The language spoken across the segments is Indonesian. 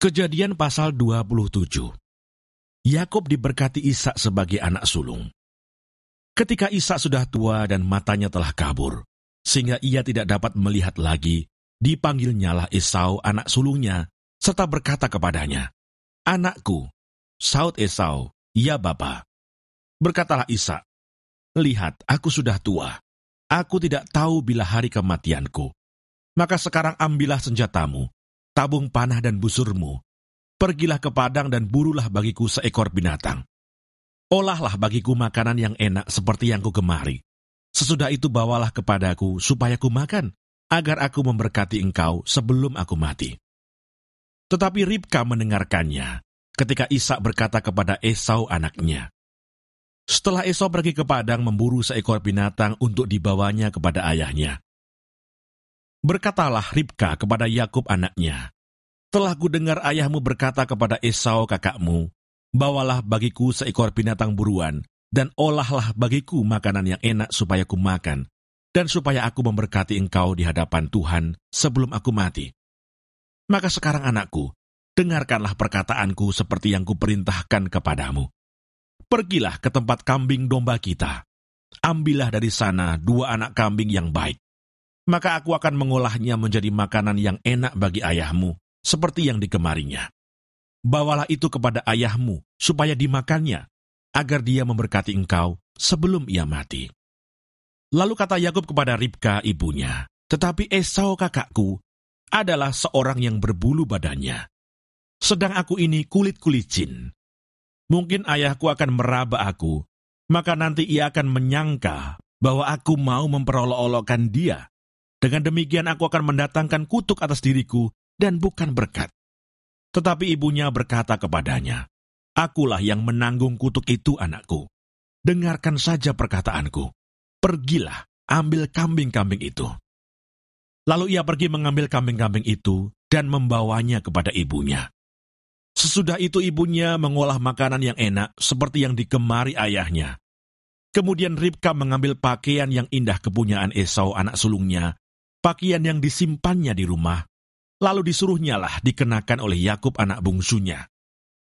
Kejadian pasal 27. Yakub diberkati Ishak sebagai anak sulung. Ketika Ishak sudah tua dan matanya telah kabur, sehingga ia tidak dapat melihat lagi, dipanggilnyalah Esau anak sulungnya, serta berkata kepadanya, "Anakku." Saud Esau, "Ya Bapa." Berkatalah Ishak, "Lihat, aku sudah tua. Aku tidak tahu bila hari kematianku. Maka sekarang ambillah senjatamu, tabung panah dan busurmu. Pergilah ke padang dan burulah bagiku seekor binatang. Olahlah bagiku makanan yang enak seperti yang kugemari. Sesudah itu bawalah kepadaku supaya ku makan, agar aku memberkati engkau sebelum aku mati." Tetapi Ribka mendengarkannya, ketika Ishak berkata kepada Esau anaknya. Setelah Esau pergi ke padang memburu seekor binatang untuk dibawanya kepada ayahnya. Berkatalah Ribka kepada Yakub anaknya, "Telah kudengar ayahmu berkata kepada Esau kakakmu, bawalah bagiku seekor binatang buruan, dan olahlah bagiku makanan yang enak supaya ku makan, dan supaya aku memberkati engkau di hadapan Tuhan sebelum aku mati. Maka sekarang anakku, dengarkanlah perkataanku seperti yang kuperintahkan kepadamu. Pergilah ke tempat kambing domba kita, ambillah dari sana 2 anak kambing yang baik. Maka aku akan mengolahnya menjadi makanan yang enak bagi ayahmu, seperti yang digemarinya. Bawalah itu kepada ayahmu, supaya dimakannya, agar dia memberkati engkau sebelum ia mati." Lalu kata Yakub kepada Ribka ibunya, "Tetapi Esau kakakku adalah seorang yang berbulu badannya, sedang aku ini kulit kulicin. Mungkin ayahku akan meraba aku, maka nanti ia akan menyangka bahwa aku mau memperolok-olokkan dia. Dengan demikian aku akan mendatangkan kutuk atas diriku dan bukan berkat." Tetapi ibunya berkata kepadanya, "Akulah yang menanggung kutuk itu, anakku. Dengarkan saja perkataanku. Pergilah, ambil kambing-kambing itu." Lalu ia pergi mengambil kambing-kambing itu dan membawanya kepada ibunya. Sesudah itu ibunya mengolah makanan yang enak seperti yang digemari ayahnya. Kemudian Ribka mengambil pakaian yang indah kepunyaan Esau anak sulungnya, pakaian yang disimpannya di rumah, lalu disuruhnyalah dikenakan oleh Yakub anak bungsunya.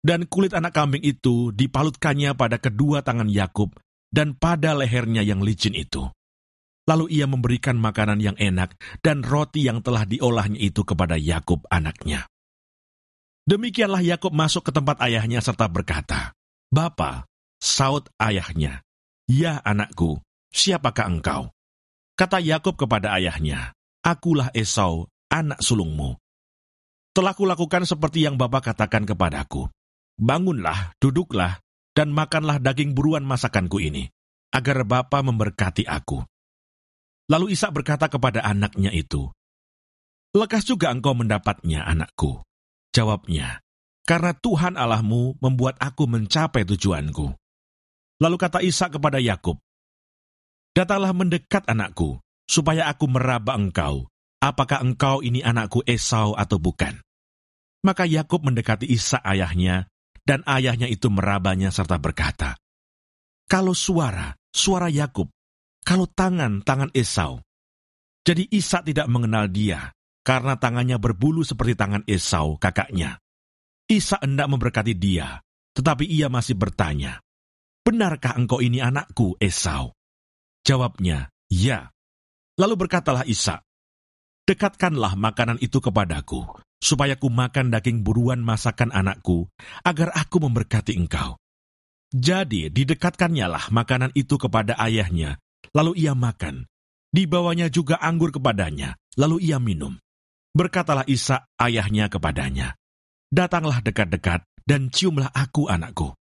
Dan kulit anak kambing itu dipalutkannya pada kedua tangan Yakub dan pada lehernya yang licin itu. Lalu ia memberikan makanan yang enak dan roti yang telah diolahnya itu kepada Yakub anaknya. Demikianlah Yakub masuk ke tempat ayahnya serta berkata, "Bapa." Saud ayahnya, "Ya anakku, siapakah engkau?" Kata Yakub kepada ayahnya, "Akulah Esau, anak sulungmu. Telah kulakukan seperti yang Bapa katakan kepadaku. Bangunlah, duduklah, dan makanlah daging buruan masakanku ini, agar Bapa memberkati aku." Lalu Ishak berkata kepada anaknya itu, "Lekas juga engkau mendapatnya, anakku." Jawabnya, "Karena Tuhan Allahmu membuat aku mencapai tujuanku." Lalu kata Ishak kepada Yakub, "Datanglah mendekat anakku, supaya aku meraba engkau, apakah engkau ini anakku Esau atau bukan." Maka Yakub mendekati Ishak ayahnya, dan ayahnya itu merabanya serta berkata, "Kalau suara Yakub, kalau tangan Esau." Jadi Ishak tidak mengenal dia, karena tangannya berbulu seperti tangan Esau kakaknya. Ishak hendak memberkati dia, tetapi ia masih bertanya, "Benarkah engkau ini anakku Esau?" Jawabnya, "Ya." Lalu berkatalah Ishak, "Dekatkanlah makanan itu kepadaku, supaya ku makan daging buruan masakan anakku, agar aku memberkati engkau." Jadi didekatkannyalah makanan itu kepada ayahnya, lalu ia makan. Dibawanya juga anggur kepadanya, lalu ia minum. Berkatalah Ishak ayahnya kepadanya, "Datanglah dekat-dekat dan ciumlah aku anakku."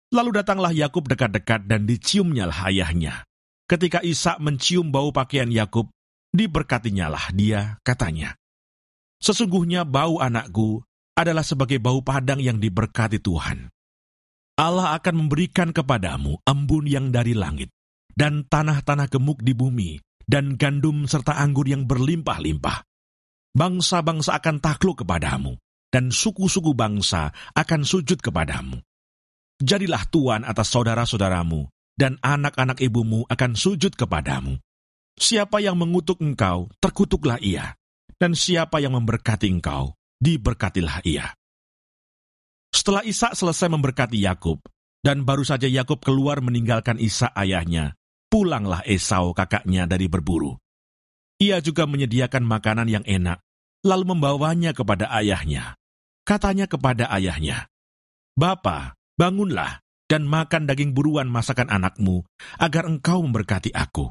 Lalu datanglah Yakub dekat-dekat dan diciumnyalah ayahnya. Ketika Ishak mencium bau pakaian Yakub, diberkatinyalah dia, katanya, "Sesungguhnya bau anakku adalah sebagai bau padang yang diberkati Tuhan. Allah akan memberikan kepadamu embun yang dari langit, dan tanah-tanah gemuk di bumi, dan gandum serta anggur yang berlimpah-limpah. Bangsa-bangsa akan takluk kepadamu, dan suku-suku bangsa akan sujud kepadamu. Jadilah tuan atas saudara-saudaramu, dan anak-anak ibumu akan sujud kepadamu. Siapa yang mengutuk engkau, terkutuklah ia, dan siapa yang memberkati engkau, diberkatilah ia." Setelah Ishak selesai memberkati Yakub, dan baru saja Yakub keluar meninggalkan Ishak ayahnya, pulanglah Esau kakaknya dari berburu. Ia juga menyediakan makanan yang enak, lalu membawanya kepada ayahnya. Katanya kepada ayahnya, "Bapa, bangunlah dan makan daging buruan masakan anakmu, agar engkau memberkati aku."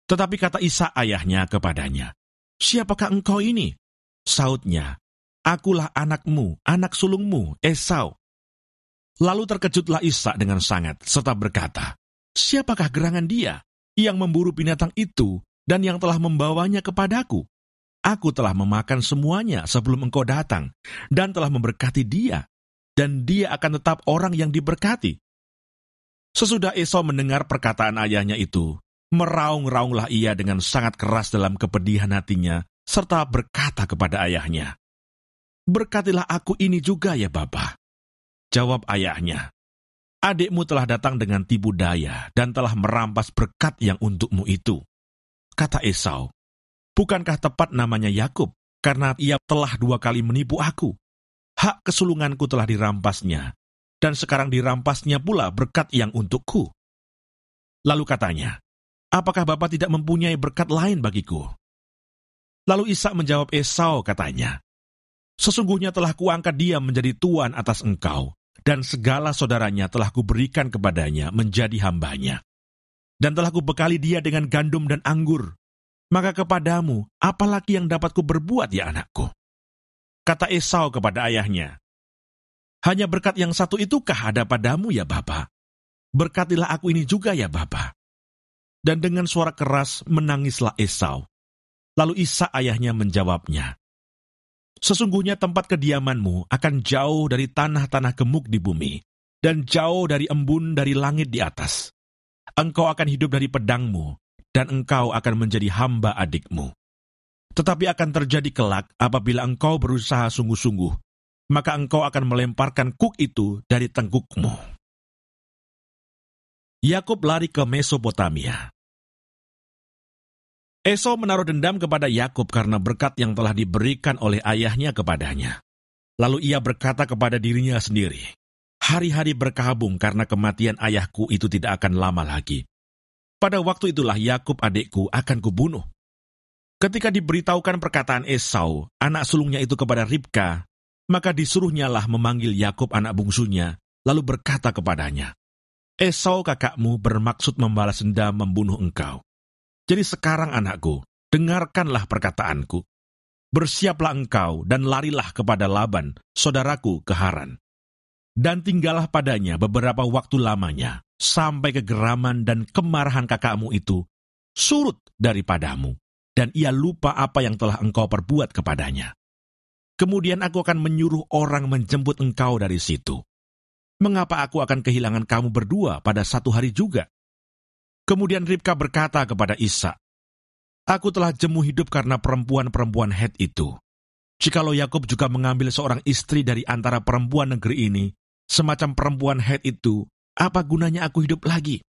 Tetapi kata Ishak ayahnya kepadanya, "Siapakah engkau ini?" Sautnya, "Akulah anakmu, anak sulungmu, Esau." Lalu terkejutlah Ishak dengan sangat, serta berkata, "Siapakah gerangan dia yang memburu binatang itu dan yang telah membawanya kepadaku? Aku telah memakan semuanya sebelum engkau datang, dan telah memberkati dia, dan dia akan tetap orang yang diberkati." Sesudah Esau mendengar perkataan ayahnya itu, meraung-raunglah ia dengan sangat keras dalam kepedihan hatinya, serta berkata kepada ayahnya, "Berkatilah aku ini juga ya Bapa." Jawab ayahnya, "Adikmu telah datang dengan tipu daya dan telah merampas berkat yang untukmu itu." Kata Esau, "Bukankah tepat namanya Yakub, karena ia telah 2 kali menipu aku? Hak kesulunganku telah dirampasnya, dan sekarang dirampasnya pula berkat yang untukku." Lalu katanya, "Apakah Bapa tidak mempunyai berkat lain bagiku?" Lalu Ishak menjawab Esau katanya, "Sesungguhnya telah kuangkat dia menjadi tuan atas engkau, dan segala saudaranya telah kuberikan kepadanya menjadi hambanya. Dan telah kubekali dia dengan gandum dan anggur. Maka kepadamu, apalagi yang dapat kuberbuat ya anakku?" Kata Esau kepada ayahnya, "Hanya berkat yang satu itukah ada padamu ya Bapa? Berkatilah aku ini juga ya Bapa." Dan dengan suara keras menangislah Esau. Lalu Ishak ayahnya menjawabnya, "Sesungguhnya tempat kediamanmu akan jauh dari tanah-tanah gemuk di bumi, dan jauh dari embun dari langit di atas. Engkau akan hidup dari pedangmu, dan engkau akan menjadi hamba adikmu. Tetapi akan terjadi kelak apabila engkau berusaha sungguh-sungguh, maka engkau akan melemparkan kuk itu dari tengkukmu." Yakub lari ke Mesopotamia. Esau menaruh dendam kepada Yakub karena berkat yang telah diberikan oleh ayahnya kepadanya. Lalu ia berkata kepada dirinya sendiri, "Hari-hari berkabung karena kematian ayahku itu tidak akan lama lagi. Pada waktu itulah Yakub adikku akan kubunuh." Ketika diberitahukan perkataan Esau, anak sulungnya itu kepada Ribka, maka disuruhnyalah memanggil Yakub anak bungsunya, lalu berkata kepadanya, "Esau kakakmu bermaksud membalas dendam membunuh engkau. Jadi sekarang anakku, dengarkanlah perkataanku. Bersiaplah engkau dan larilah kepada Laban, saudaraku ke Haran. Dan tinggallah padanya beberapa waktu lamanya, sampai kegeraman dan kemarahan kakakmu itu surut daripadamu, dan ia lupa apa yang telah engkau perbuat kepadanya. Kemudian aku akan menyuruh orang menjemput engkau dari situ. Mengapa aku akan kehilangan kamu berdua pada satu hari juga?" Kemudian Ribka berkata kepada Ishak, "Aku telah jemu hidup karena perempuan-perempuan Het itu. Jikalau Yakub juga mengambil seorang istri dari antara perempuan negeri ini, semacam perempuan Het itu, apa gunanya aku hidup lagi?"